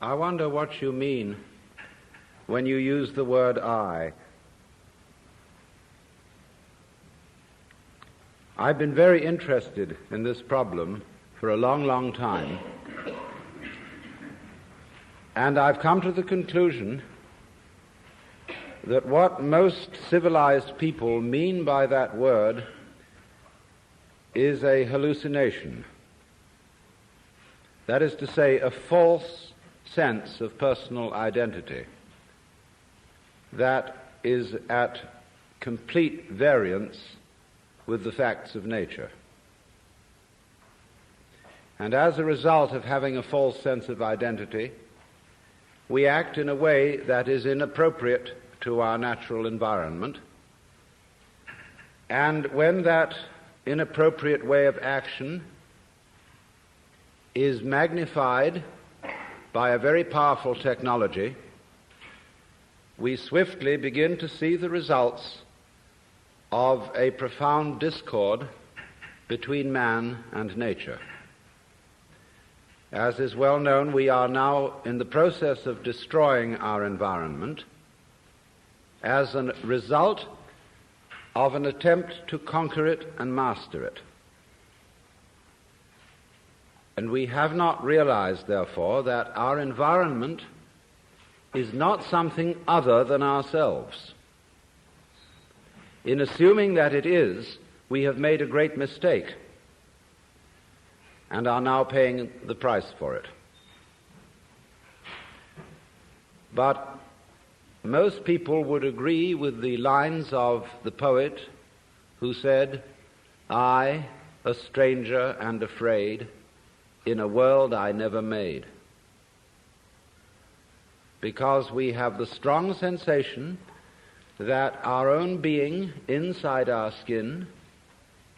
I wonder what you mean when you use the word I. I've been very interested in this problem for a long, long time, and I've come to the conclusion that what most civilized people mean by that word is a hallucination. That is to say, a false sense of personal identity that is at complete variance with the facts of nature. And as a result of having a false sense of identity, we act in a way that is inappropriate to our natural environment. And when that inappropriate way of action is magnified by a very powerful technology, we swiftly begin to see the results of a profound discord between man and nature. As is well known, we are now in the process of destroying our environment as a result of an attempt to conquer it and master it. And we have not realized, therefore, that our environment is not something other than ourselves. In assuming that it is, we have made a great mistake and are now paying the price for it. But most people would agree with the lines of the poet who said, "I, a stranger and afraid, in a world I never made." Because we have the strong sensation that our own being inside our skin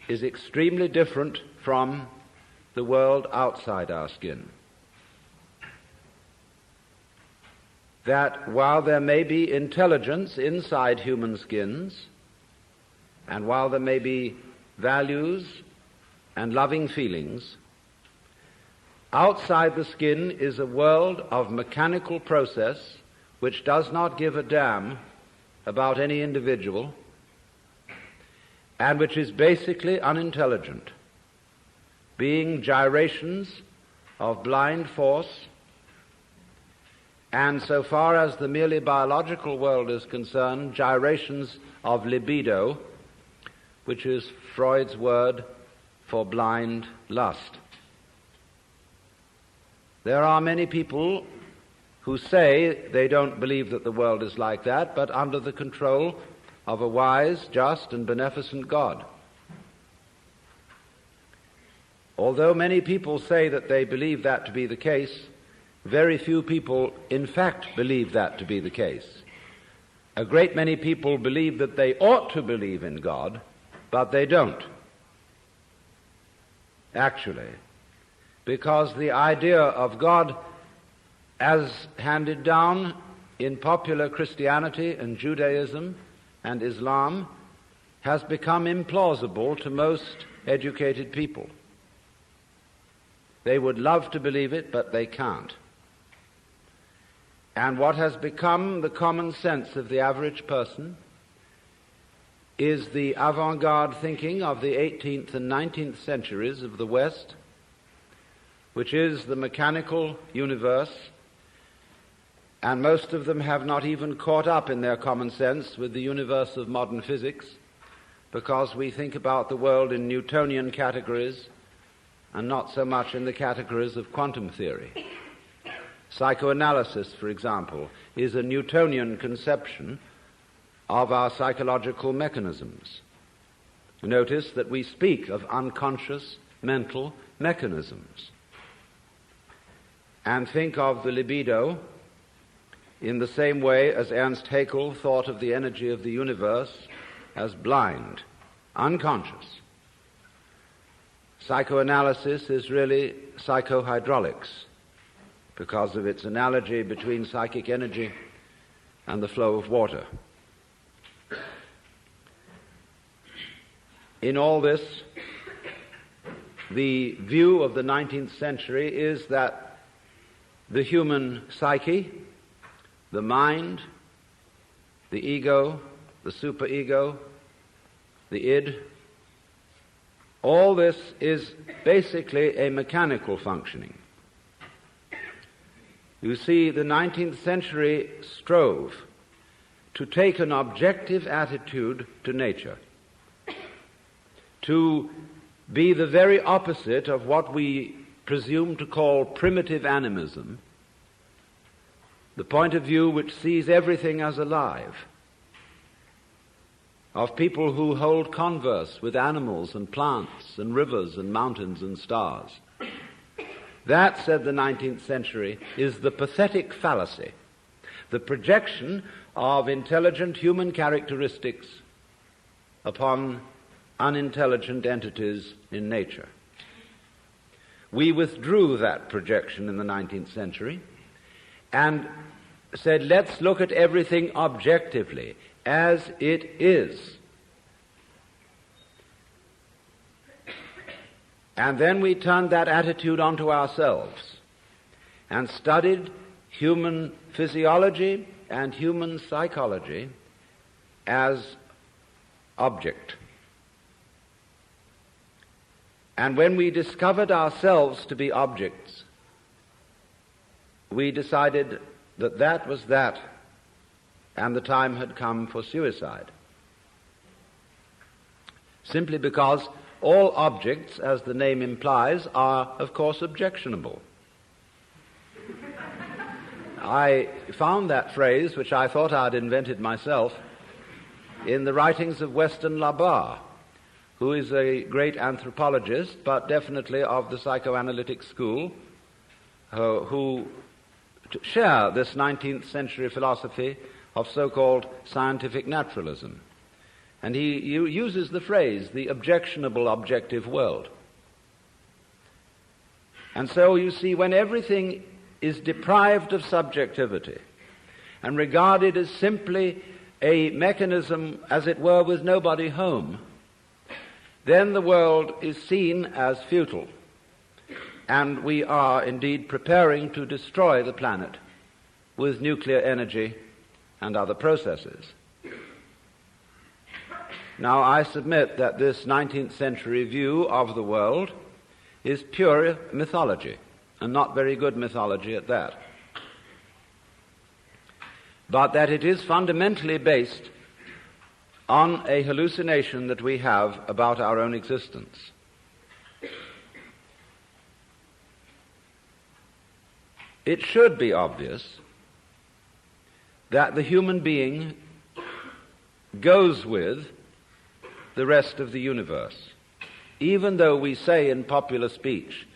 is extremely different from the world outside our skin. That while there may be intelligence inside human skins, and while there may be values and loving feelings, outside the skin is a world of mechanical process which does not give a damn about any individual, and which is basically unintelligent, being gyrations of blind force, and so far as the merely biological world is concerned, gyrations of libido, which is Freud's word for blind lust. There are many people who say they don't believe that the world is like that, but under the control of a wise, just, and beneficent God. Although many people say that they believe that to be the case, very few people in fact believe that to be the case. A great many people believe that they ought to believe in God, but they don't, actually, because the idea of God as handed down in popular Christianity and Judaism and Islam has become implausible to most educated people. They would love to believe it, but they can't. And what has become the common sense of the average person is the avant-garde thinking of the 18th and 19th centuries of the West, which is the mechanical universe, and most of them have not even caught up in their common sense with the universe of modern physics, because we think about the world in Newtonian categories and not so much in the categories of quantum theory. Psychoanalysis, for example, is a Newtonian conception of our psychological mechanisms. Notice that we speak of unconscious mental mechanisms and think of the libido in the same way as Ernst Haeckel thought of the energy of the universe as blind, unconscious. Psychoanalysis is really psychohydraulics because of its analogy between psychic energy and the flow of water. In all this, the view of the 19th century is that the human psyche, the mind, the ego, the superego, the id. All this is basically a mechanical functioning. You see, the 19th century strove to take an objective attitude to nature, to be the very opposite of what we presume to call primitive animism, the point of view which sees everything as alive, of people who hold converse with animals and plants and rivers and mountains and stars. That, said the 19th century, is the pathetic fallacy, the projection of intelligent human characteristics upon unintelligent entities in nature. We withdrew that projection in the 19th century and said, let's look at everything objectively, as it is. And then we turned that attitude onto ourselves and studied human physiology and human psychology as object. And when we discovered ourselves to be objects, we decided that that was that, and the time had come for suicide. Simply because all objects, as the name implies, are, of course, objectionable. I found that phrase, which I thought I'd invented myself, in the writings of Weston LaBarre, who is a great anthropologist, but definitely of the psychoanalytic school, who share this 19th century philosophy of so-called scientific naturalism. And he uses the phrase, the objectionable objective world. And so you see, when everything is deprived of subjectivity and regarded as simply a mechanism, as it were, with nobody home, then the world is seen as futile. And we are indeed preparing to destroy the planet with nuclear energy and other processes. Now, I submit that this 19th century view of the world is pure mythology, and not very good mythology at that. But that it is fundamentally based on a hallucination that we have about our own existence. It should be obvious that the human being goes with the rest of the universe, even though we say in popular speech,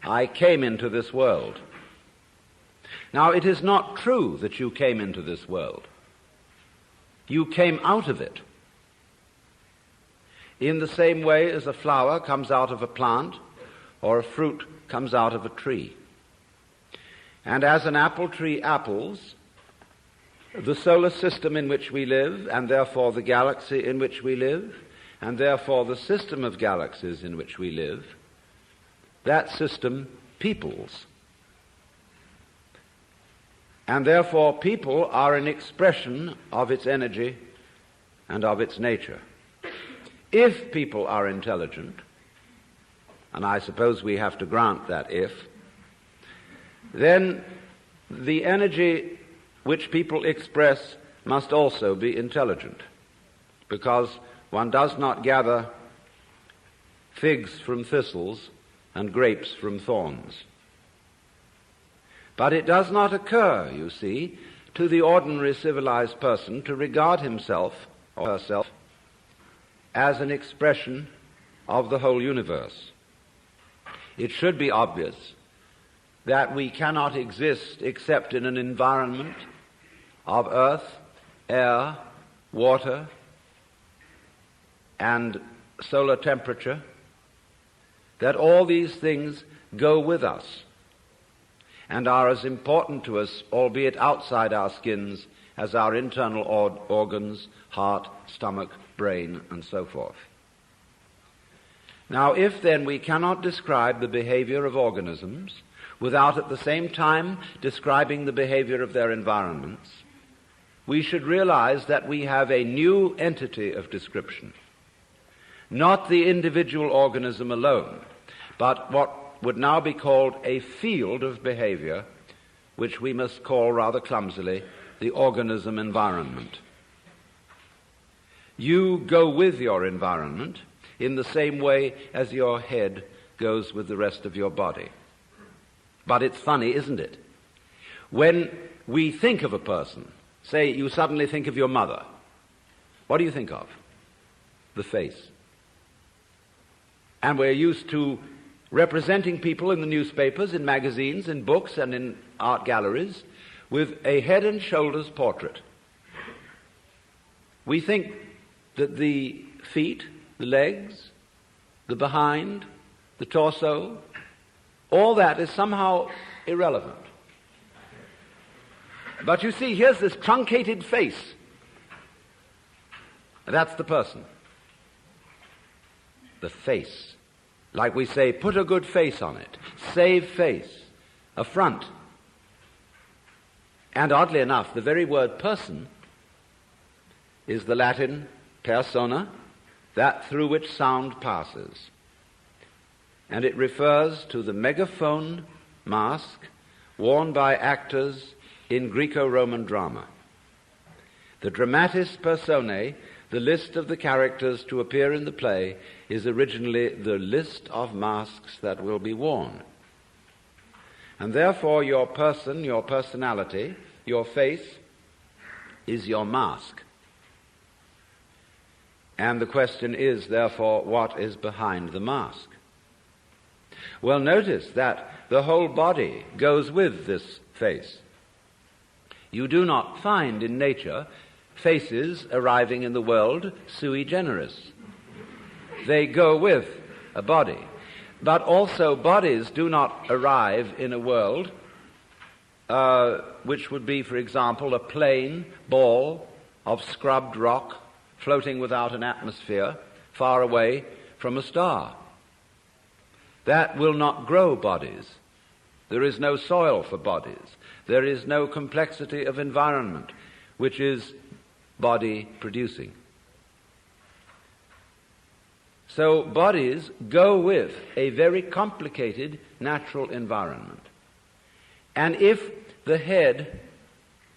I came into this world. Now, it is not true that you came into this world. You came out of it. In the same way as a flower comes out of a plant, or a fruit comes out of a tree. And as an apple tree apples, the solar system in which we live, and therefore the galaxy in which we live, and therefore the system of galaxies in which we live, that system peoples. And therefore people are an expression of its energy and of its nature. If people are intelligent, and I suppose we have to grant that if, then the energy which people express must also be intelligent, because one does not gather figs from thistles and grapes from thorns. But it does not occur, you see, to the ordinary civilized person to regard himself or herself as an expression of the whole universe. It should be obvious that we cannot exist except in an environment of earth, air, water, and solar temperature, that all these things go with us and are as important to us, albeit outside our skins, as our internal organs, heart, stomach, brain, and so forth. Now, if then we cannot describe the behavior of organisms, without at the same time describing the behavior of their environments, we should realize that we have a new entity of description. Not the individual organism alone, but what would now be called a field of behavior, which we must call rather clumsily the organism environment. You go with your environment in the same way as your head goes with the rest of your body. But it's funny, isn't it? When we think of a person, say you suddenly think of your mother, what do you think of? The face. And we're used to representing people in the newspapers, in magazines, in books, and in art galleries with a head and shoulders portrait. We think that the feet, the legs, the behind, the torso, all that is somehow irrelevant. But you see, here's this truncated face. That's the person. The face. Like we say, put a good face on it. Save face. A front. And oddly enough, the very word person is the Latin persona, that through which sound passes. And it refers to the megaphone mask worn by actors in Greco-Roman drama. The dramatis personae, the list of the characters to appear in the play, is originally the list of masks that will be worn. And therefore your person, your personality, your face is your mask. And the question is, therefore, what is behind the mask? Well, notice that the whole body goes with this face. You do not find in nature faces arriving in the world sui generis. They go with a body. But also bodies do not arrive in a world which would be, for example, a plain ball of scrubbed rock floating without an atmosphere far away from a star. That will not grow bodies. There is no soil for bodies. There is no complexity of environment which is body producing. So bodies go with a very complicated natural environment. And if the head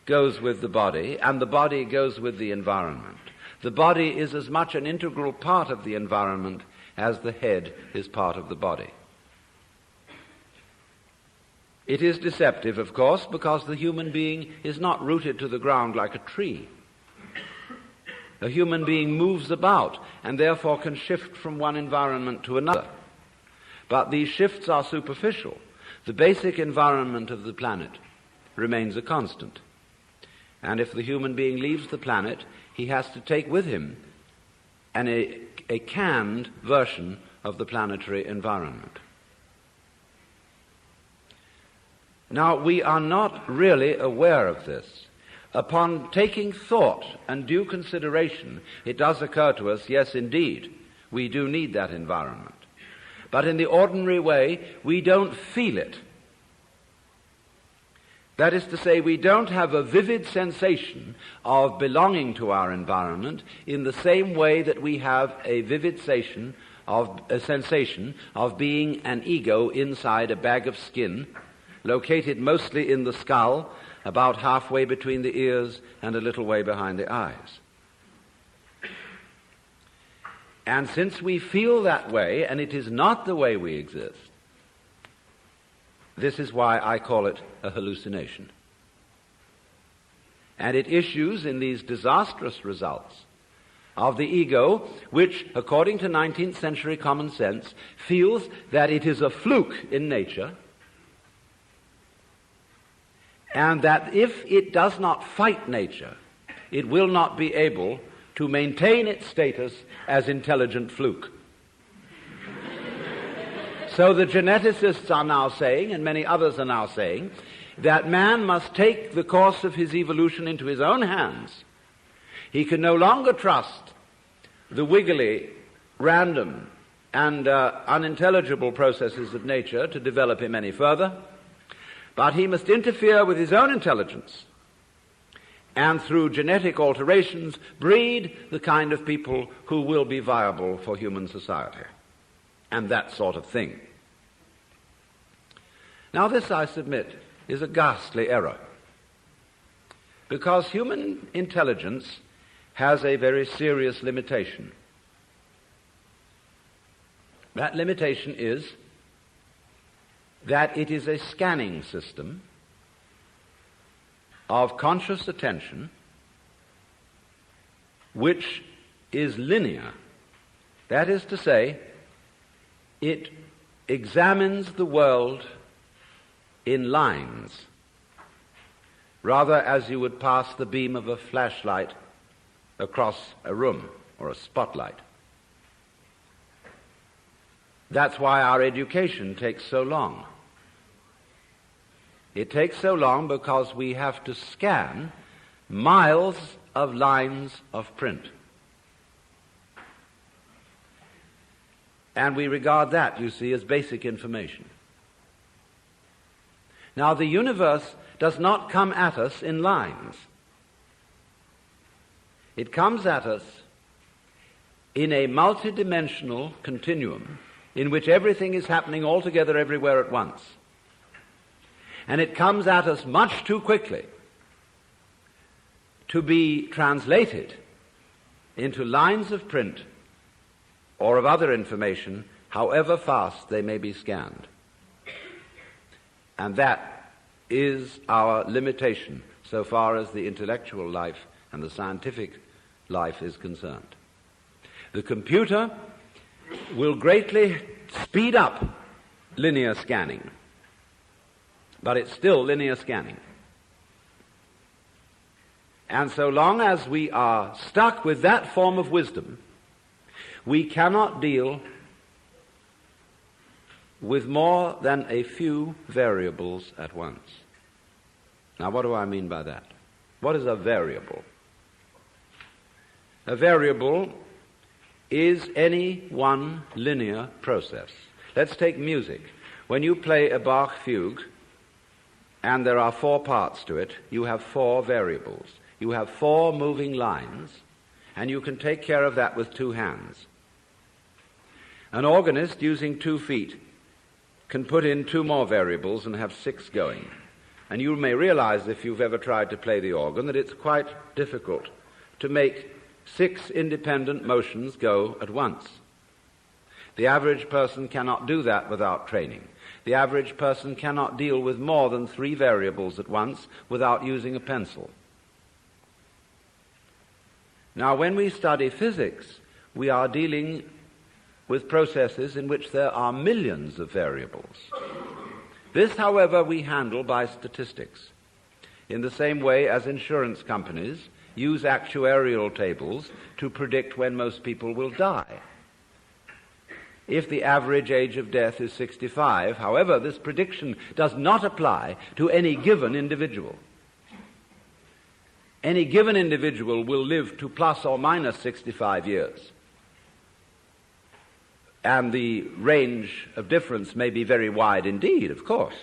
goes with the body and the body goes with the environment, the body is as much an integral part of the environment as the head is part of the body. It is deceptive, of course, because the human being is not rooted to the ground like a tree. A human being moves about and therefore can shift from one environment to another. But these shifts are superficial. The basic environment of the planet remains a constant. And if the human being leaves the planet, he has to take with him a canned version of the planetary environment. Now, we are not really aware of this. Upon taking thought and due consideration, it does occur to us, yes, indeed, we do need that environment. But in the ordinary way, we don't feel it. That is to say, we don't have a vivid sensation of belonging to our environment in the same way that we have a vivid sensation of being an ego inside a bag of skin, located mostly in the skull, about halfway between the ears and a little way behind the eyes. And since we feel that way, and it is not the way we exist, this is why I call it a hallucination. And it issues in these disastrous results of the ego, which, according to 19th century common sense, feels that it is a fluke in nature, and that if it does not fight nature, it will not be able to maintain its status as intelligent fluke. So the geneticists are now saying, and many others are now saying, that man must take the course of his evolution into his own hands. He can no longer trust the wiggly, random, and unintelligible processes of nature to develop him any further. But he must interfere with his own intelligence and through genetic alterations breed the kind of people who will be viable for human society and that sort of thing. Now this, I submit, is a ghastly error, because human intelligence has a very serious limitation. That limitation is that it is a scanning system of conscious attention which is linear. That is to say, it examines the world in lines, rather as you would pass the beam of a flashlight across a room or a spotlight. That's why our education takes so long. It takes so long because we have to scan miles of lines of print. And we regard that, you see, as basic information. Now, the universe does not come at us in lines. It comes at us in a multidimensional continuum in which everything is happening all together everywhere at once. And it comes at us much too quickly to be translated into lines of print or of other information, however fast they may be scanned. And that is our limitation so far as the intellectual life and the scientific life is concerned. The computer will greatly speed up linear scanning, but it's still linear scanning. And so long as we are stuck with that form of wisdom, we cannot deal with more than a few variables at once. Now, what do I mean by that? What is a variable? A variable is any one linear process. Let's take music. When you play a Bach fugue, and there are 4 parts to it, you have 4 variables. You have 4 moving lines, and you can take care of that with 2 hands. An organist, using 2 feet, can put in 2 more variables and have 6 going. And you may realize, if you've ever tried to play the organ, that it's quite difficult to make 6 independent motions go at once. The average person cannot do that without training. The average person cannot deal with more than 3 variables at once without using a pencil. Now, when we study physics, we are dealing with processes in which there are millions of variables. This, however, we handle by statistics, in the same way as insurance companies use actuarial tables to predict when most people will die. If the average age of death is 65, however, this prediction does not apply to any given individual. Any given individual will live to plus or minus 65 years. And the range of difference may be very wide indeed, of course.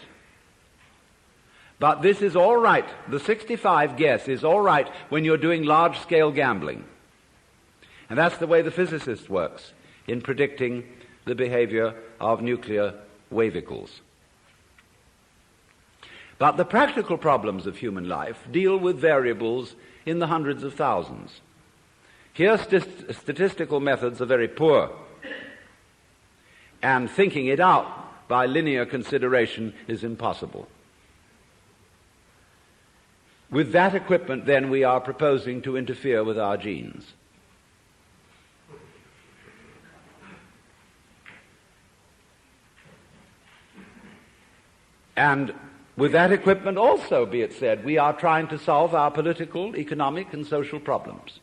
But this is all right. The 65 guess is all right when you're doing large-scale gambling. And that's the way the physicist works in predicting the behavior of nuclear wavicles. But the practical problems of human life deal with variables in the hundreds of thousands. Here, statistical methods are very poor, and thinking it out by linear consideration is impossible. With that equipment, then, we are proposing to interfere with our genes. And with that equipment also, be it said, we are trying to solve our political, economic, and social problems.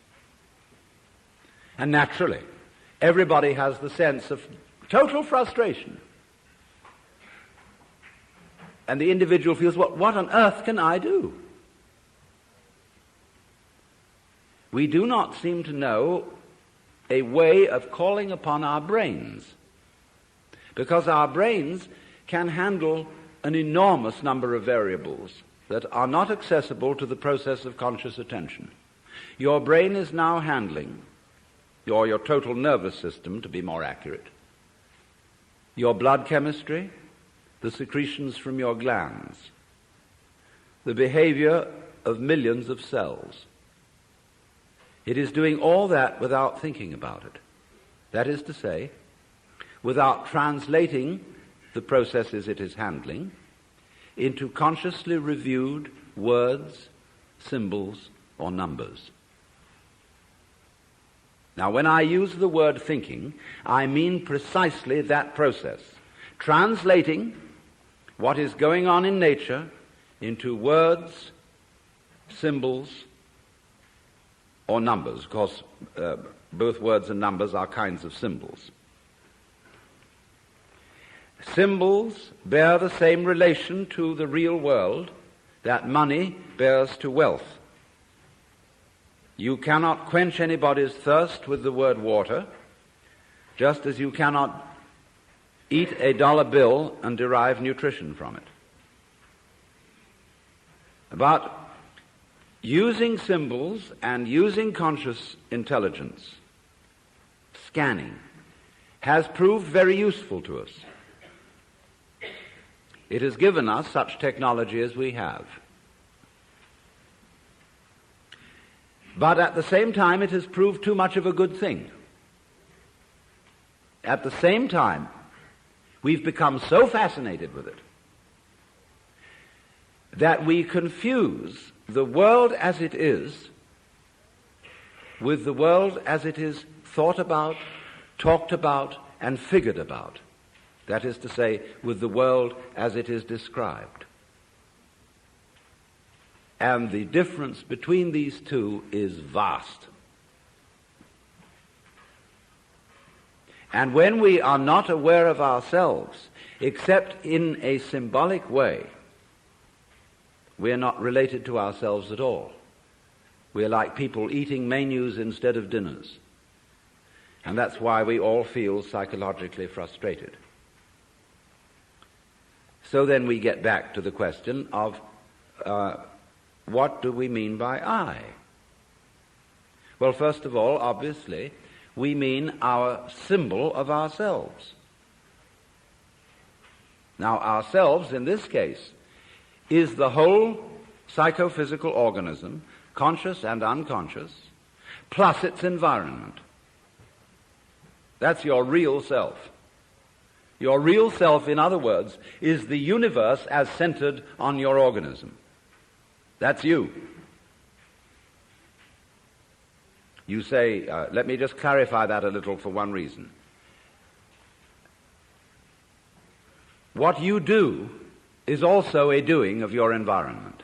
And naturally, everybody has the sense of total frustration. And the individual feels, what on earth can I do? We do not seem to know a way of calling upon our brains, because our brains can handle an enormous number of variables that are not accessible to the process of conscious attention. Your brain is now handling, or your total nervous system, to be more accurate, your blood chemistry, the secretions from your glands, the behavior of millions of cells. It is doing all that without thinking about it. That is to say, without translating the processes it is handling into consciously reviewed words, symbols, or numbers. Now, when I use the word thinking, I mean precisely that process, translating what is going on in nature into words, symbols, or numbers. Of course, both words and numbers are kinds of symbols. Symbols bear the same relation to the real world that money bears to wealth. You cannot quench anybody's thirst with the word water, just as you cannot eat a dollar bill and derive nutrition from it. But using symbols and using conscious intelligence, scanning, has proved very useful to us. It has given us such technology as we have. But at the same time, it has proved too much of a good thing. At the same time, we've become so fascinated with it that we confuse the world as it is with the world as it is thought about, talked about, and figured about. That is to say, with the world as it is described. And the difference between these two is vast. And when we are not aware of ourselves, except in a symbolic way, we are not related to ourselves at all. We are like people eating menus instead of dinners. And that's why we all feel psychologically frustrated. So then we get back to the question of what do we mean by I? Well, first of all, obviously, we mean our symbol of ourselves. Now, ourselves, in this case, is the whole psychophysical organism, conscious and unconscious, plus its environment. That's your real self. Your real self, in other words, is the universe as centered on your organism. That's you. You say, let me just clarify that a little for one reason. What you do is also a doing of your environment.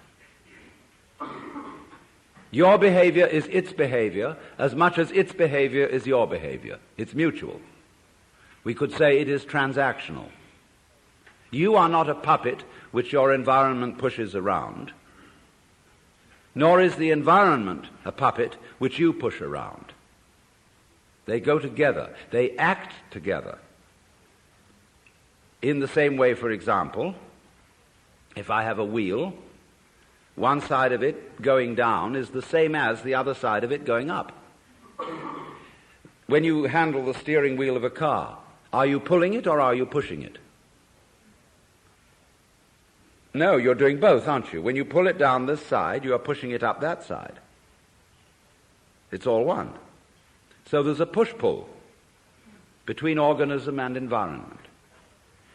Your behavior is its behavior as much as its behavior is your behavior. It's mutual. We could say it is transactional. You are not a puppet which your environment pushes around, nor is the environment a puppet which you push around. They go together. They act together. In the same way, for example, if I have a wheel, one side of it going down is the same as the other side of it going up. When you handle the steering wheel of a car, are you pulling it or are you pushing it? No, you're doing both, aren't you? When you pull it down this side, you are pushing it up that side. It's all one. So there's a push-pull between organism and environment.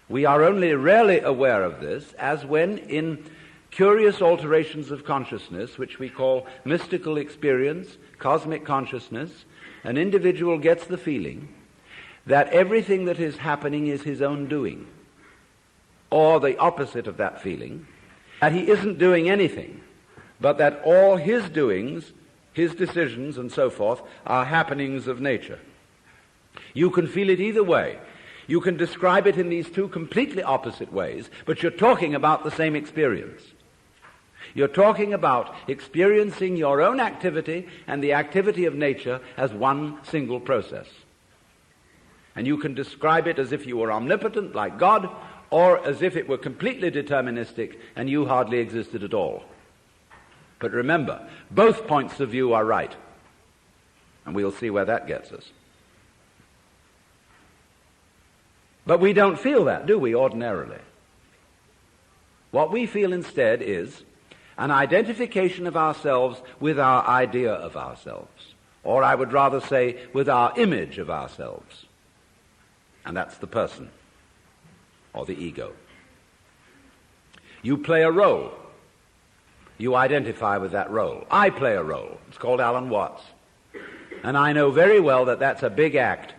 We are only rarely aware of this as when in curious alterations of consciousness, which we call mystical experience, cosmic consciousness, an individual gets the feeling that everything that is happening is his own doing, or the opposite of that feeling, that he isn't doing anything, but that all his doings, his decisions and so forth, are happenings of nature. You can feel it either way. You can describe it in these two completely opposite ways, but you're talking about the same experience. You're talking about experiencing your own activity and the activity of nature as one single process. And you can describe it as if you were omnipotent like God, or as if it were completely deterministic and you hardly existed at all. But remember, both points of view are right, and we'll see where that gets us. But we don't feel that, do we, ordinarily? What we feel instead is an identification of ourselves with our idea of ourselves, or I would rather say with our image of ourselves. And that's the person, or the ego. You play a role. You identify with that role. I play a role. It's called Alan Watts. And I know very well that that's a big act.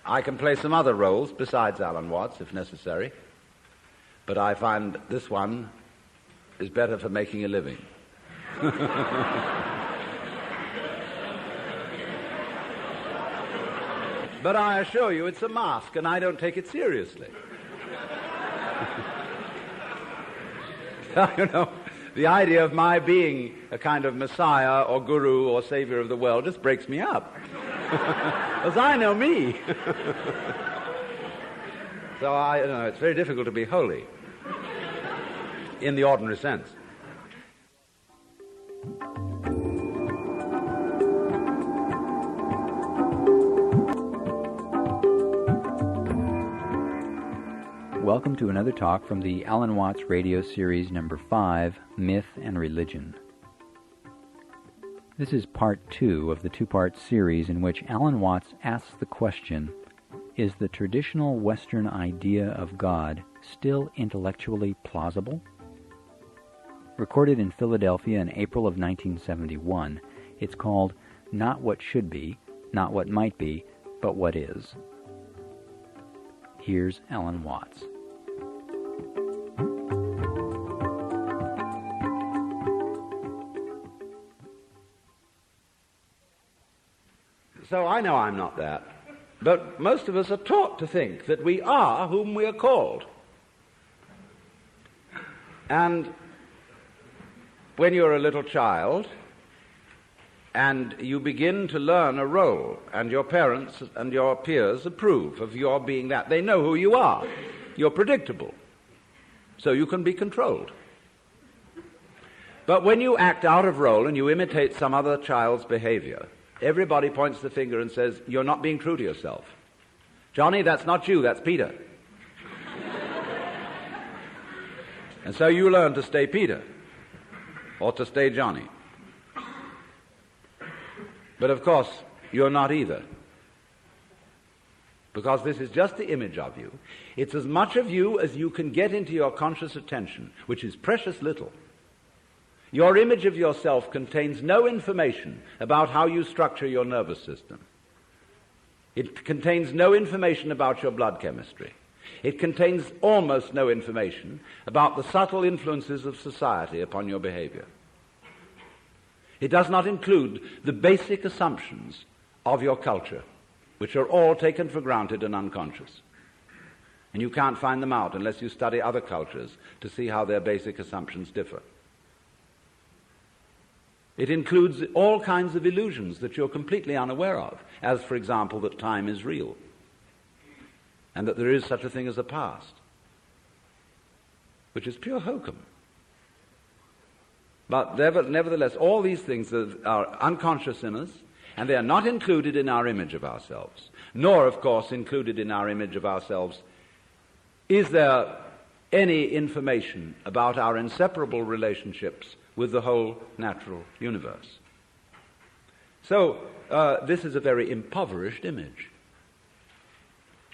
I can play some other roles besides Alan Watts, if necessary, but I find this one is better for making a living. But I assure you it's a mask, and I don't take it seriously. You know, the idea of my being a kind of messiah or guru or savior of the world just breaks me up. Because I know me. So it's very difficult to be holy in the ordinary sense. Welcome to another talk from the Alan Watts Radio Series number 5, Myth and Religion. This is part 2 of the two-part series in which Alan Watts asks the question, is the traditional Western idea of God still intellectually plausible? Recorded in Philadelphia in April of 1971, it's called Not What Should Be, Not What Might Be, But What Is. Here's Alan Watts. So I know I'm not that, but most of us are taught to think that we are whom we are called. And when you're a little child and you begin to learn a role, and your parents and your peers approve of your being that, they know who you are. You're predictable, so you can be controlled. But when you act out of role and you imitate some other child's behavior, everybody points the finger and says, you're not being true to yourself. Johnny, that's not you, that's Peter. And so you learn to stay Peter, or to stay Johnny. But of course, you're not either. Because this is just the image of you. It's as much of you as you can get into your conscious attention, which is precious little. Your image of yourself contains no information about how you structure your nervous system. It contains no information about your blood chemistry. It contains almost no information about the subtle influences of society upon your behavior. It does not include the basic assumptions of your culture, which are all taken for granted and unconscious. And you can't find them out unless you study other cultures to see how their basic assumptions differ. It includes all kinds of illusions that you're completely unaware of, as, for example, that time is real, and that there is such a thing as a past, which is pure hokum. But nevertheless, all these things are unconscious in us, and they are not included in our image of ourselves, nor, of course, included in our image of ourselves is there any information about our inseparable relationships with the whole natural universe. So, this is a very impoverished image.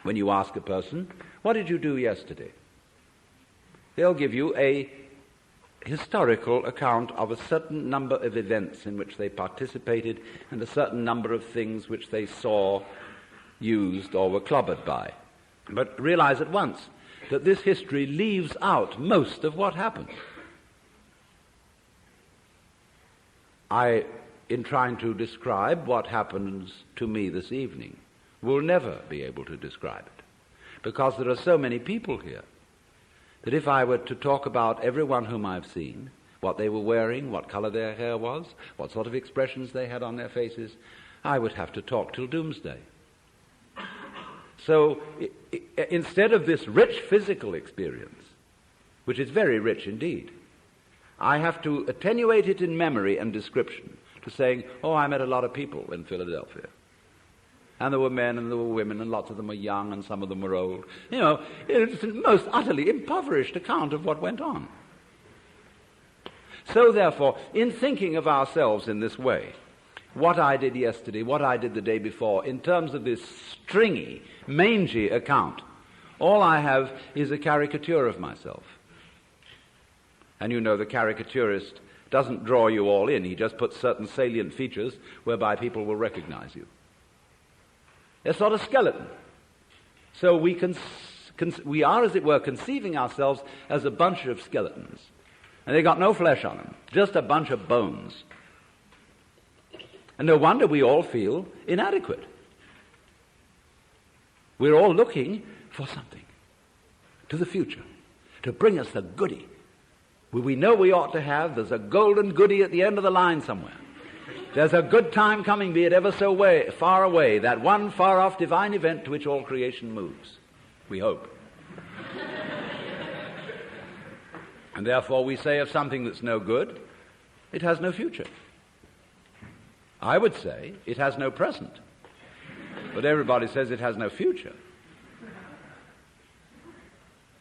When you ask a person, what did you do yesterday? They'll give you a historical account of a certain number of events in which they participated and a certain number of things which they saw, used, or were clobbered by. But realize at once that this history leaves out most of what happened. In trying to describe what happens to me this evening, will never be able to describe it, because there are so many people here that if I were to talk about everyone whom I've seen, what they were wearing, what color their hair was, what sort of expressions they had on their faces, I would have to talk till doomsday. So instead of this rich physical experience, which is very rich indeed, I have to attenuate it in memory and description to saying, oh, I met a lot of people in Philadelphia. And there were men and there were women, and lots of them were young and some of them were old. You know, it's a most utterly impoverished account of what went on. So therefore, in thinking of ourselves in this way, what I did yesterday, what I did the day before, in terms of this stringy, mangy account, all I have is a caricature of myself. And you know the caricaturist doesn't draw you all in. He just puts certain salient features whereby people will recognize you. It's not a skeleton. So we are, as it were, conceiving ourselves as a bunch of skeletons. And they got no flesh on them, just a bunch of bones. And no wonder we all feel inadequate. We're all looking for something to the future, to bring us the goodie. We know we ought to have, there's a golden goodie at the end of the line somewhere. There's a good time coming, be it ever so far away, that one far-off divine event to which all creation moves. We hope. And therefore we say of something that's no good, it has no future. I would say it has no present. But everybody says it has no future.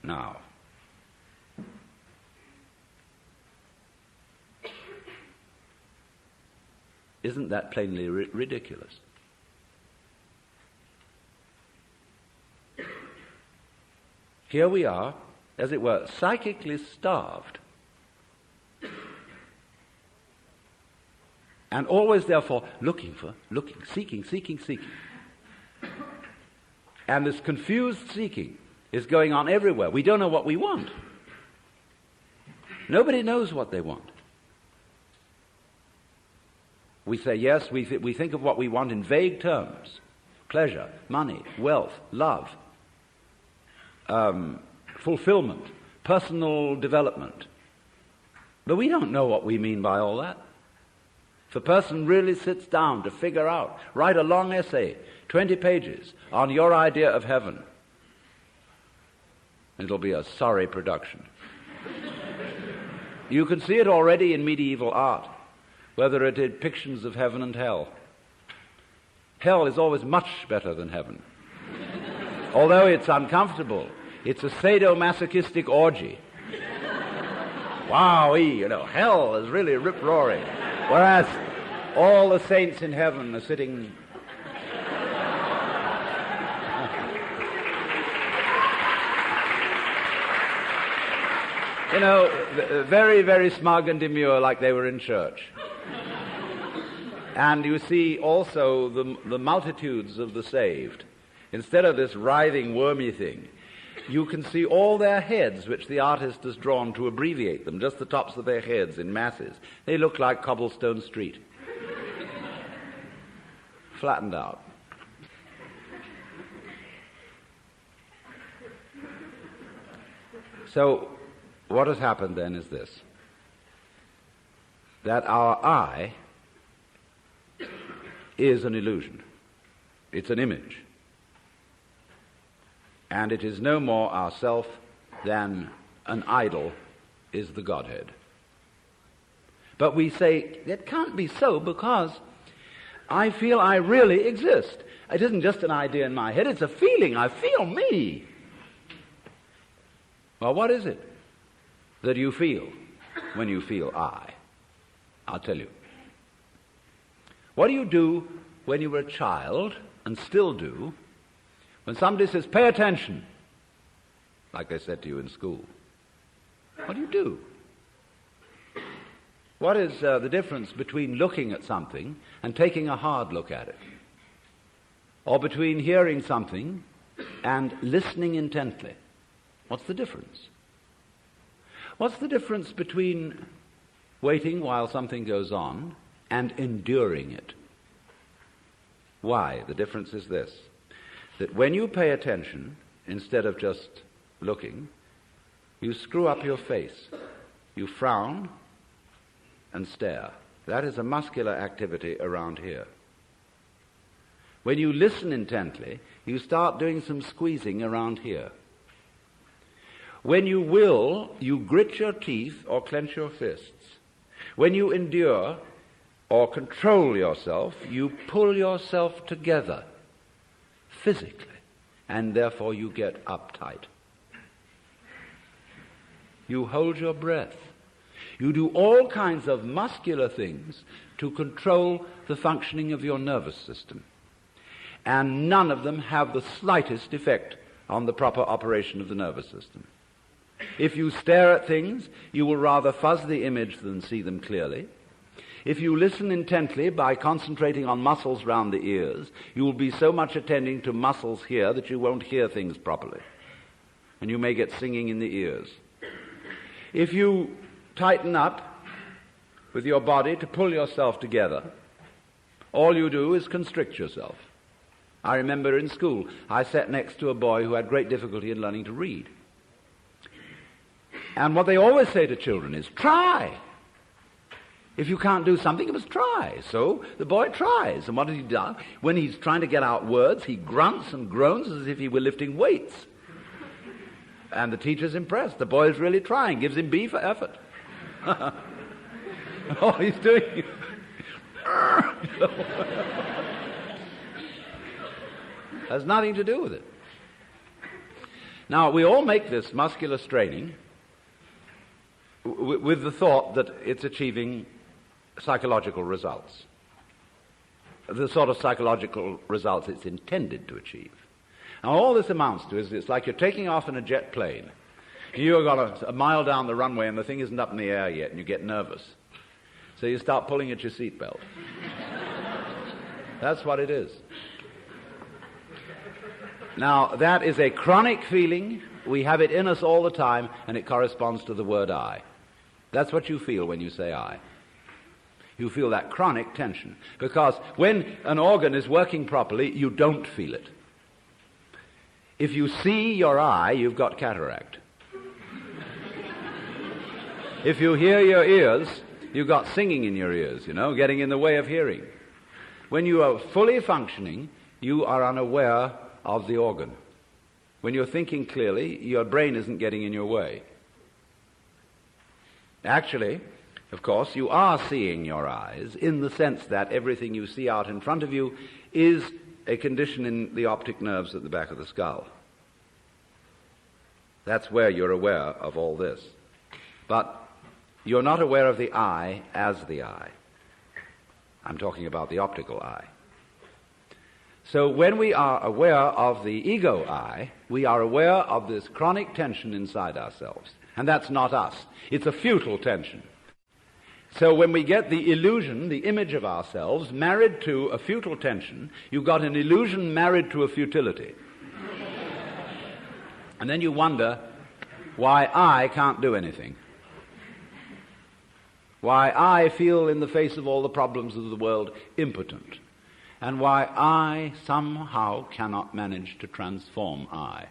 Now, isn't that plainly ridiculous? Here we are, as it were, psychically starved. And always, therefore, looking, seeking. And this confused seeking is going on everywhere. We don't know what we want. Nobody knows what they want. We say, yes, we think of what we want in vague terms. Pleasure, money, wealth, love, fulfillment, personal development. But we don't know what we mean by all that. If a person really sits down to figure out, write a long essay, 20 pages, on your idea of heaven, it'll be a sorry production. You can see it already in medieval art, whether it is depictions of heaven and hell. Hell is always much better than heaven. Although it's uncomfortable, it's a sadomasochistic orgy. Wowee, hell is really rip-roaring. Whereas all the saints in heaven are sitting... very, very smug and demure, like they were in church. And you see also the multitudes of the saved. Instead of this writhing, wormy thing, you can see all their heads, which the artist has drawn to abbreviate them, just the tops of their heads in masses. They look like cobblestone street. Flattened out. So, what has happened then is this, that our I is an illusion. It's an image. And it is no more ourself than an idol is the Godhead. But we say, it can't be so because I feel I really exist. It isn't just an idea in my head, it's a feeling. I feel me. Well, what is it that you feel when you feel I? I'll tell you. What do you do when you were a child, and still do, when somebody says, pay attention, like they said to you in school? What do you do? What is the difference between looking at something and taking a hard look at it? Or between hearing something and listening intently? What's the difference? What's the difference between waiting while something goes on and enduring it? Why? The difference is this, that when you pay attention, instead of just looking, you screw up your face. You frown and stare. That is a muscular activity around here. When you listen intently, you start doing some squeezing around here. When you will, you grit your teeth or clench your fists. When you endure or control yourself, you pull yourself together physically, and therefore you get uptight. You hold your breath. You do all kinds of muscular things to control the functioning of your nervous system. And none of them have the slightest effect on the proper operation of the nervous system. If you stare at things, you will rather fuzz the image than see them clearly. If you listen intently by concentrating on muscles round the ears, you will be so much attending to muscles here that you won't hear things properly. And you may get singing in the ears. If you tighten up with your body to pull yourself together, all you do is constrict yourself. I remember in school, I sat next to a boy who had great difficulty in learning to read. And what they always say to children is, try. If you can't do something, you must try. So the boy tries. And what does he do? When he's trying to get out words, he grunts and groans as if he were lifting weights. And the teacher's impressed. The boy's really trying. Gives him B for effort. All he's doing... has nothing to do with it. Now, we all make this muscular straining with the thought that it's achieving psychological results, the sort of psychological results it's intended to achieve. Now, all this amounts to is it's like you're taking off in a jet plane. You've got a mile down the runway and the thing isn't up in the air yet, and you get nervous. So you start pulling at your seatbelt. That's what it is. Now, that is a chronic feeling. We have it in us all the time, and it corresponds to the word I. That's what you feel when you say I. You feel that chronic tension. Because when an organ is working properly, you don't feel it. If you see your eye, you've got cataract. If you hear your ears, you've got singing in your ears, getting in the way of hearing. When you are fully functioning, you are unaware of the organ. When you're thinking clearly, your brain isn't getting in your way. Actually, of course, you are seeing your eyes in the sense that everything you see out in front of you is a condition in the optic nerves at the back of the skull. That's where you're aware of all this. But you're not aware of the eye as the eye. I'm talking about the optical eye. So when we are aware of the ego eye, we are aware of this chronic tension inside ourselves. And that's not us. It's a futile tension. So when we get the illusion, the image of ourselves, married to a futile tension, you've got an illusion married to a futility. And then you wonder why I can't do anything. Why I feel in the face of all the problems of the world impotent. And why I somehow cannot manage to transform I.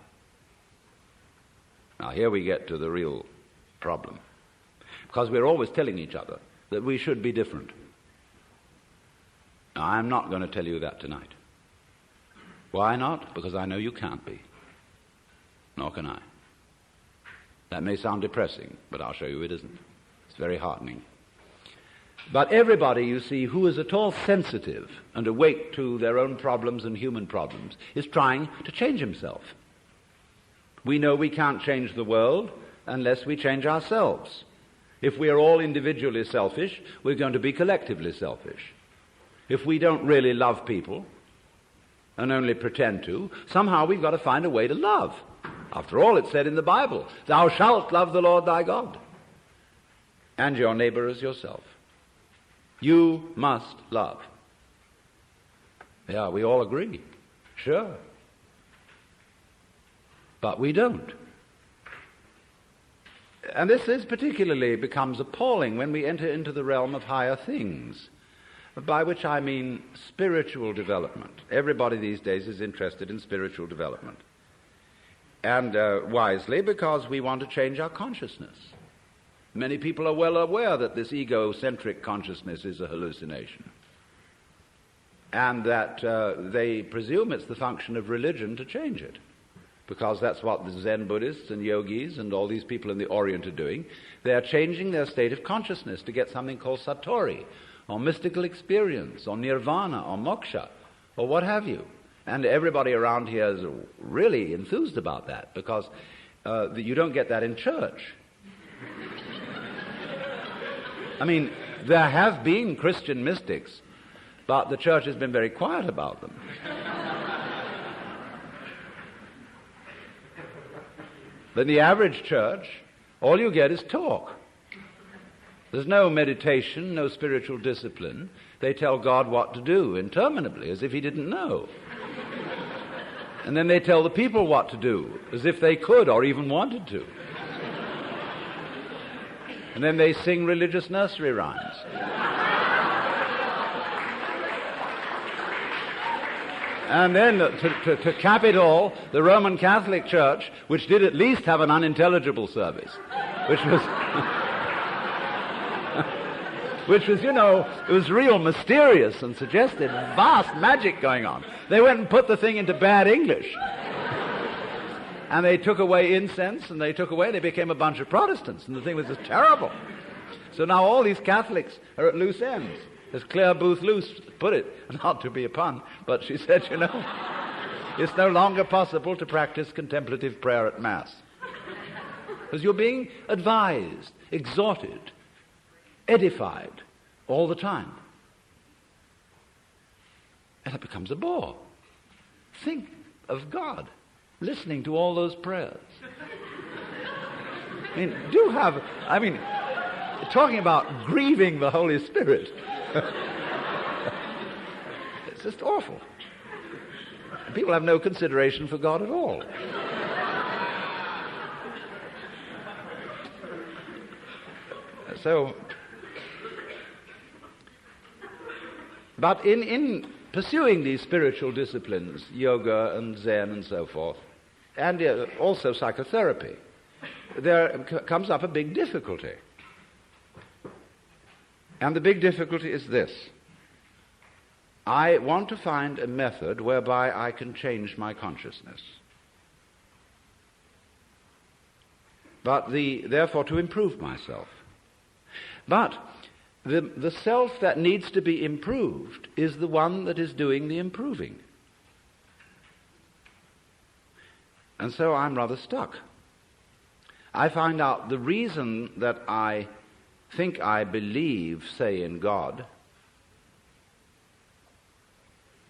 Now here we get to the real problem. Because we're always telling each other that we should be different. Now I'm not going to tell you that tonight. Why not? Because I know you can't be. Nor can I. That may sound depressing, but I'll show you it isn't. It's very heartening. But everybody, you see, who is at all sensitive and awake to their own problems and human problems is trying to change himself. We know we can't change the world unless we change ourselves. If we are all individually selfish, we're going to be collectively selfish. If we don't really love people and only pretend to, somehow we've got to find a way to love. After all, it's said in the Bible, "Thou shalt love the Lord thy God, and your neighbor as yourself." You must love. Yeah, we all agree. Sure. But we don't. And this particularly becomes appalling when we enter into the realm of higher things, by which I mean spiritual development. Everybody these days is interested in spiritual development. And wisely, because we want to change our consciousness. Many people are well aware that this egocentric consciousness is a hallucination. and that they presume it's the function of religion to change it, because that's what the Zen Buddhists and yogis and all these people in the Orient are doing. They are changing their state of consciousness to get something called satori, or mystical experience, or nirvana, or moksha, or what have you. And everybody around here is really enthused about that, because you don't get that in church. I mean, there have been Christian mystics, but the church has been very quiet about them. But in the average church, all you get is talk. There's no meditation, no spiritual discipline. They tell God what to do interminably, as if he didn't know. And then they tell the people what to do, as if they could or even wanted to. And then they sing religious nursery rhymes. And then, to cap it all, the Roman Catholic Church, which did at least have an unintelligible service, which was, it was real mysterious and suggested vast magic going on. They went and put the thing into bad English. And they took away incense, and they became a bunch of Protestants, and the thing was just terrible. So now all these Catholics are at loose ends. As Claire Booth Luce put it, not to be a pun, but she said, it's no longer possible to practice contemplative prayer at Mass. Because you're being advised, exhorted, edified all the time. And it becomes a bore. Think of God listening to all those prayers. Talking about grieving the Holy Spirit. It's just awful. People have no consideration for God at all. But in pursuing these spiritual disciplines, yoga and Zen and so forth, and also psychotherapy, there comes up a big difficulty. And the big difficulty is this. I want to find a method whereby I can change my consciousness. But therefore to improve myself. But the self that needs to be improved is the one that is doing the improving. And so I'm rather stuck. I find out the reason that I think I believe, say, in God,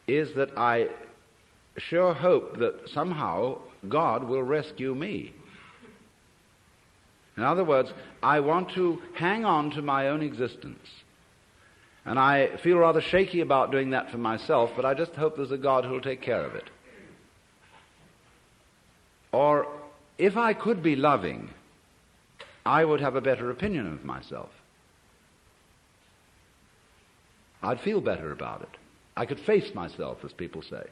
is that I sure hope that somehow God will rescue me. In other words, I want to hang on to my own existence. And I feel rather shaky about doing that for myself, but I just hope there's a God who will take care of it. Or, if I could be loving, I would have a better opinion of myself. I'd feel better about it. I could face myself, as people say,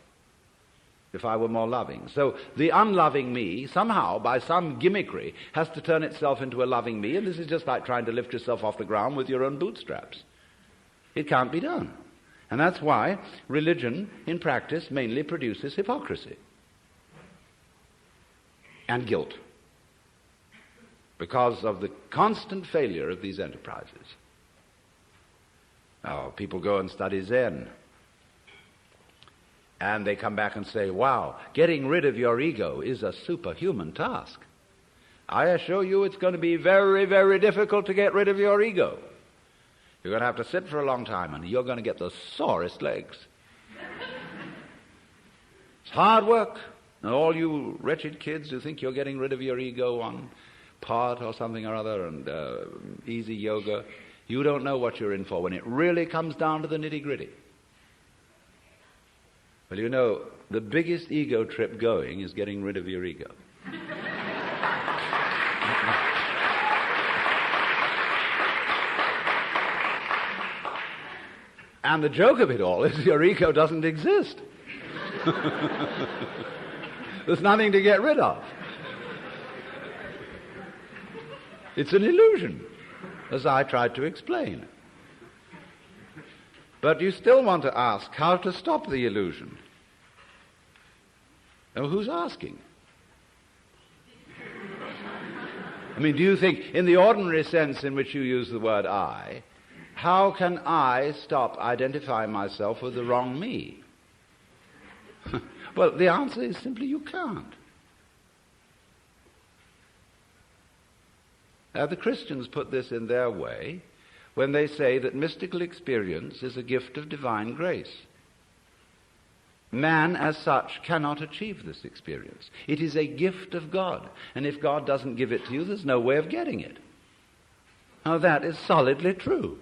if I were more loving. So the unloving me, somehow, by some gimmickry, has to turn itself into a loving me, and this is just like trying to lift yourself off the ground with your own bootstraps. It can't be done. And that's why religion, in practice, mainly produces hypocrisy and guilt, because of the constant failure of these enterprises. Now, people go and study Zen, and they come back and say, wow, getting rid of your ego is a superhuman task. I assure you it's going to be very, very difficult to get rid of your ego. You're going to have to sit for a long time, and you're going to get the sorest legs. It's hard work. And all you wretched kids who think you're getting rid of your ego on part or something or other and easy yoga, you don't know what you're in for when it really comes down to the nitty-gritty. Well, you know, the biggest ego trip going is getting rid of your ego. And the joke of it all is your ego doesn't exist. There's nothing to get rid of. It's an illusion, as I tried to explain. But you still want to ask how to stop the illusion. Now, who's asking? I mean, do you think, in the ordinary sense in which you use the word I, how can I stop identifying myself with the wrong me? Well, the answer is simply you can't. Now, the Christians put this in their way when they say that mystical experience is a gift of divine grace. Man, as such, cannot achieve this experience. It is a gift of God, and if God doesn't give it to you, there's no way of getting it. Now, that is solidly true.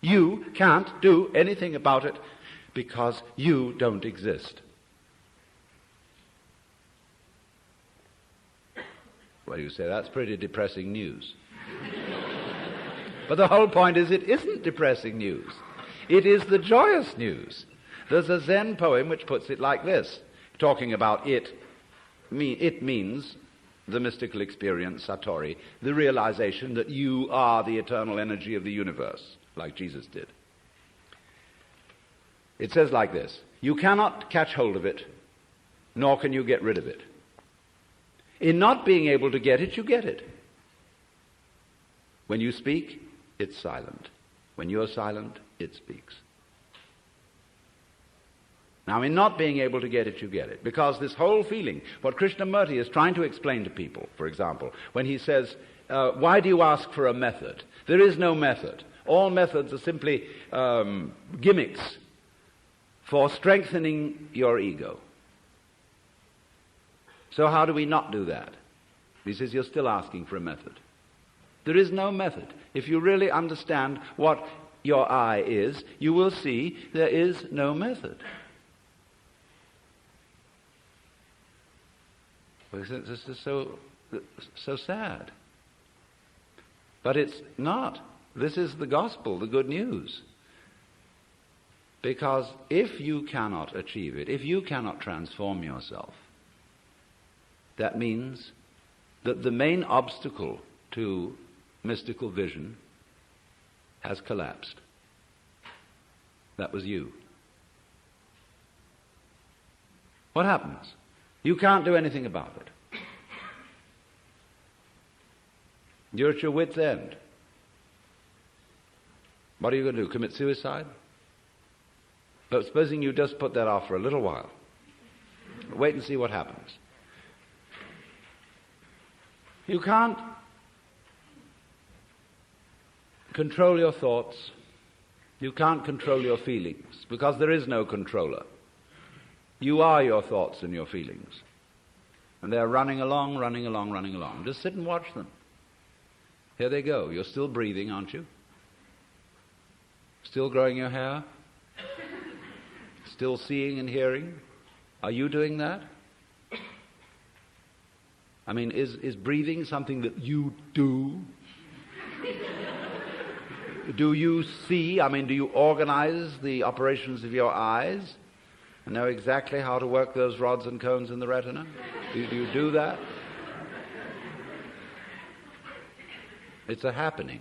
You can't do anything about it because you don't exist. Well, you say, that's pretty depressing news. But the whole point is it isn't depressing news. It is the joyous news. There's a Zen poem which puts it like this, talking about it. It means the mystical experience, Satori, the realization that you are the eternal energy of the universe, like Jesus did. It says like this: you cannot catch hold of it, nor can you get rid of it. In not being able to get it, you get it. When you speak, it's silent. When you're silent, it speaks. Now, in not being able to get it, you get it. Because this whole feeling, what Krishnamurti is trying to explain to people, for example, when he says, why do you ask for a method? There is no method. All methods are simply gimmicks for strengthening your ego. So how do we not do that? He says, you're still asking for a method. There is no method. If you really understand what your I is, you will see there is no method. This is so sad. But it's not. This is the gospel, the good news. Because if you cannot achieve it, if you cannot transform yourself, that means that the main obstacle to mystical vision has collapsed. That was you. What happens? You can't do anything about it. You're at your wit's end. What are you going to do? Commit suicide? But supposing you just put that off for a little while. Wait and see what happens. You can't control your thoughts. You can't control your feelings because there is no controller. You are your thoughts and your feelings. And they're running along, running along, running along. Just sit and watch them. Here they go. You're still breathing, aren't you? Still growing your hair? Still seeing and hearing? Are you doing that? I mean, is breathing something that you do? Do you see? I mean, do you organize the operations of your eyes and know exactly how to work those rods and cones in the retina? Do you do that? It's a happening.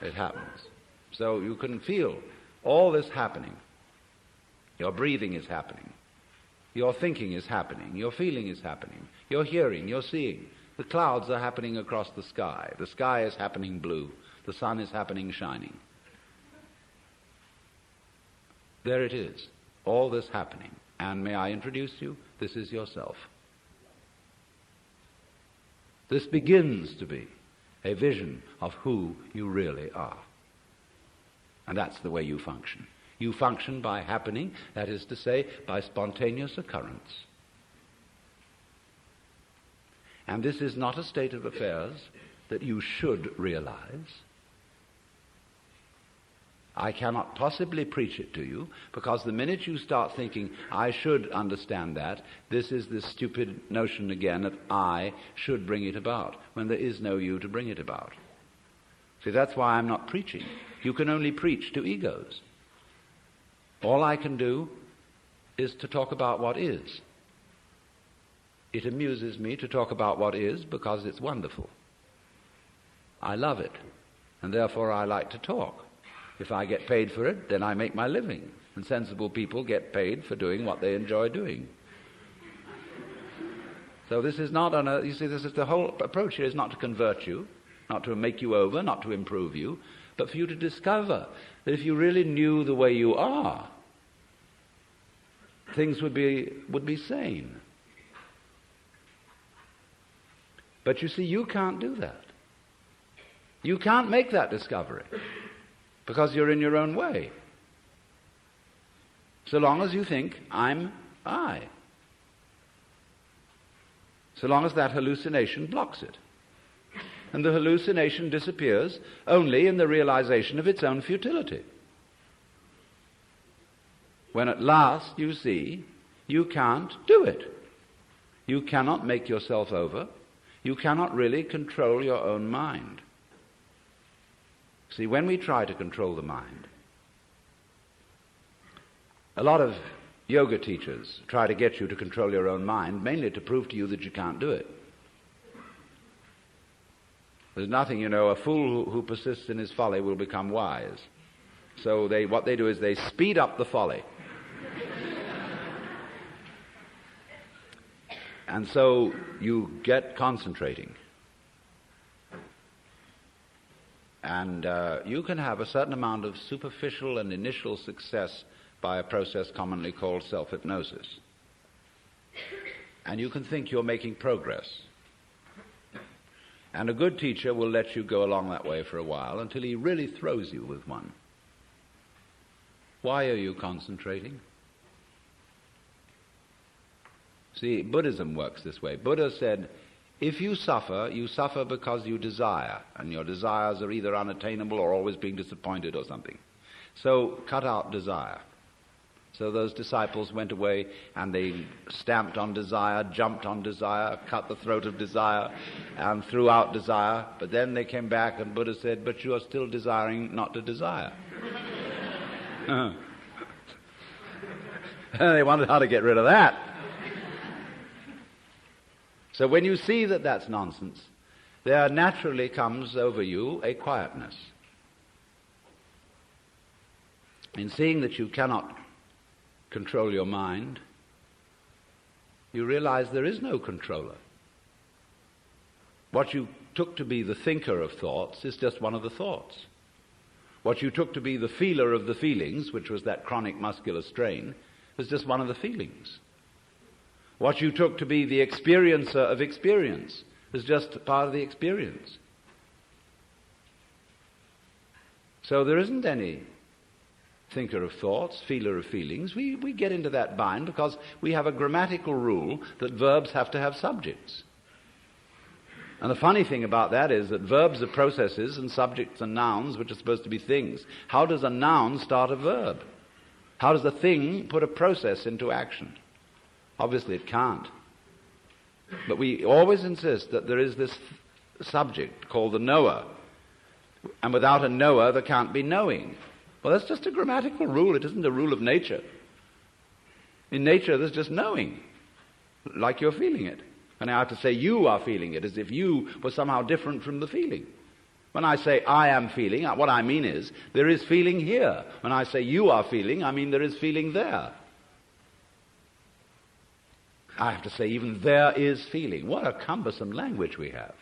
It happens. So you can feel all this happening. Your breathing is happening. Your thinking is happening. Your feeling is happening. Your hearing, your seeing. The clouds are happening across the sky. The sky is happening blue. The sun is happening shining. There it is. All this happening. And may I introduce you? This is yourself. This begins to be a vision of who you really are. And that's the way you function. You function by happening, that is to say, by spontaneous occurrence. And this is not a state of affairs that you should realize. I cannot possibly preach it to you, because the minute you start thinking, I should understand that, this is this stupid notion again that I should bring it about, when there is no you to bring it about. See, that's why I'm not preaching. You can only preach to egos. All I can do is to talk about what is. It amuses me to talk about what is because it's wonderful. I love it, and therefore I like to talk. If I get paid for it, then I make my living. And sensible people get paid for doing what they enjoy doing. So this is not you see, this is the whole approach here is not to convert you, not to make you over, not to improve you, but for you to discover that if you really knew the way you are, things would be sane. But you see, you can't do that. You can't make that discovery because you're in your own way. So long as you think, I'm I. So long as that hallucination blocks it. And the hallucination disappears only in the realization of its own futility. When at last you see you can't do it. You cannot make yourself over. You cannot really control your own mind. See, when we try to control the mind, a lot of yoga teachers try to get you to control your own mind, mainly to prove to you that you can't do it. There's nothing, a fool who persists in his folly will become wise. So what they do is they speed up the folly. And so you get concentrating. And you can have a certain amount of superficial and initial success by a process commonly called self-hypnosis. And you can think you're making progress. And a good teacher will let you go along that way for a while until he really throws you with one. Why are you concentrating? See, Buddhism works this way. Buddha said, if you suffer because you desire, and your desires are either unattainable or always being disappointed or something. So cut out desire. So those disciples went away and they stamped on desire, jumped on desire, cut the throat of desire, and threw out desire. But then they came back and Buddha said, but you are still desiring not to desire. They wondered how to get rid of that. So when you see that that's nonsense, there naturally comes over you a quietness. In seeing that you cannot control your mind, you realize there is no controller. What you took to be the thinker of thoughts is just one of the thoughts. What you took to be the feeler of the feelings, which was that chronic muscular strain, was just one of the feelings. What you took to be the experiencer of experience is just part of the experience. So there isn't any thinker of thoughts, feeler of feelings. We get into that bind because we have a grammatical rule that verbs have to have subjects. And the funny thing about that is that verbs are processes and subjects are nouns, which are supposed to be things. How does a noun start a verb? How does a thing put a process into action? Obviously it can't. But we always insist that there is this subject called the knower. And without a knower there can't be knowing. Well, that's just a grammatical rule. It isn't a rule of nature. In nature there's just knowing, like you're feeling it. And I have to say you are feeling it, as if you were somehow different from the feeling. When I say I am feeling, what I mean is there is feeling here. When I say you are feeling, I mean there is feeling there. I have to say even there is feeling. What a cumbersome language we have.